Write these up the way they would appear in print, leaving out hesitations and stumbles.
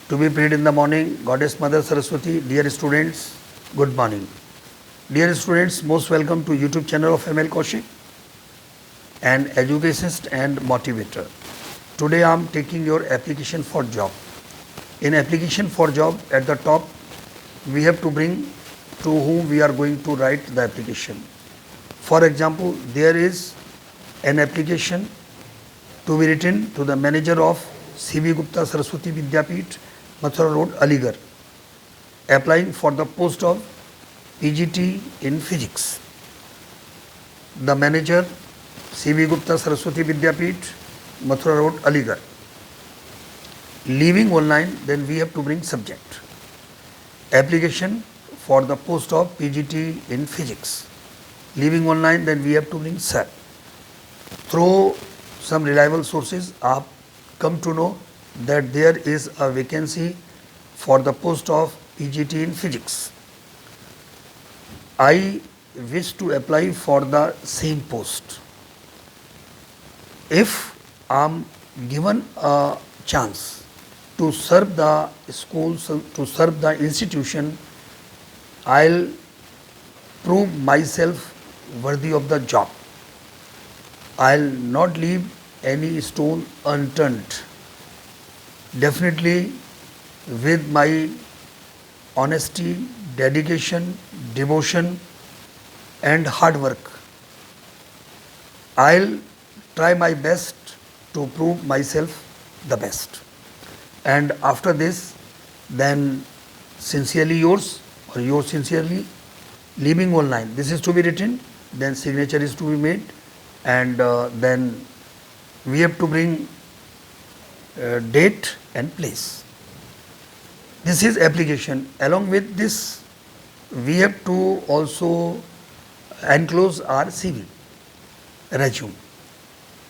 To be prayed in the morning, Goddess Mother Saraswati. Dear students, good morning. Dear students, most welcome to YouTube channel of ML Kaushik, an educationist and motivator. Today I am taking your application for job. In application for job, at the top, we have to bring to whom we are going to write the application. For example, there is an application to be written to the manager of C.V. Gupta Saraswati Vidyapeeth, Mathura Road, Aligarh, applying for the post of PGT in physics. The manager, C.V. Gupta Saraswati Vidyapeeth, Mathura Road, Aligarh. Leaving online, then we have to bring subject. Application for the post of PGT in physics. Leaving online, then we have to bring sir. Through some reliable sources, I have come to know that there is a vacancy for the post of PGT in physics. I wish to apply for the same post. If I am given a chance to serve the schools, to serve the institution, I'll prove myself worthy of the job. I'll not leave any stone unturned. Definitely, with my honesty, dedication, devotion, and hard work, I'll try my best to prove myself the best. And after this, then sincerely yours, or yours sincerely, leaving online. This is to be written, then signature is to be made, and then we have to bring date and place. This is application. Along with this, we have to also enclose our CV, resume.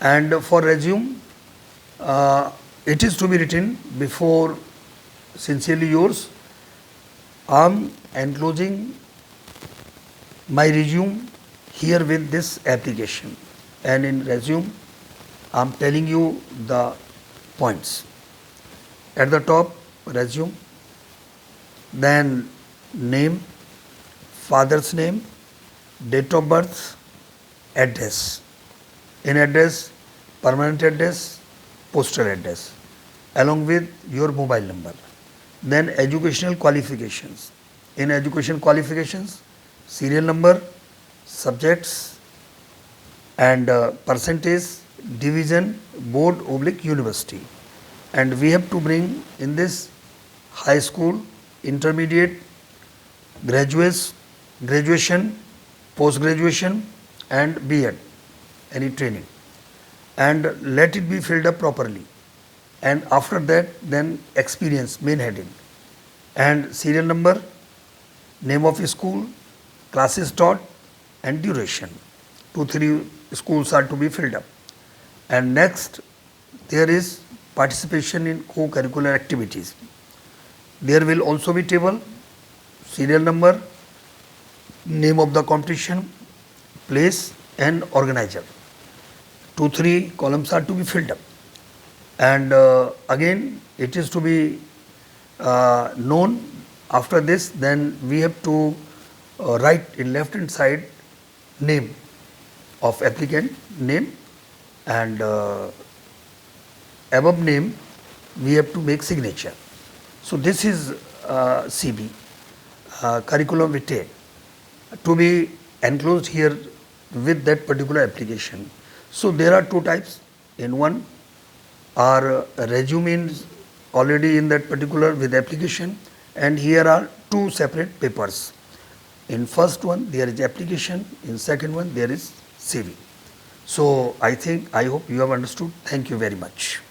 And for resume, it is to be written before sincerely yours. I am enclosing my resume here with this application, and in resume I am telling you the points. At the top, resume, then name, father's name, date of birth, address. In address, permanent address, postal address, along with your mobile number. Then educational qualifications. In education qualifications, serial number, subjects, and percentage, division, board, university. And we have to bring in this high school, intermediate, graduation, post graduation, and B.Ed, any training. And let it be filled up properly. And after that, then experience, main heading, and serial number, name of school, classes taught, and duration. 2-3 schools are to be filled up. And next, there is participation in co-curricular activities. There will also be table, serial number, name of the competition, place, and organizer. 2-3 columns are to be filled up. And again, it is to be known. After this, then we have to write in left hand side name of applicant, name, and above name we have to make signature. So this is CB, curriculum vitae, to be enclosed here with that particular application. So there are two types. In one, our resume is already in that particular with application, and here are two separate papers. In first one there is application, in second one there is CV. So I hope you have understood. Thank you very much.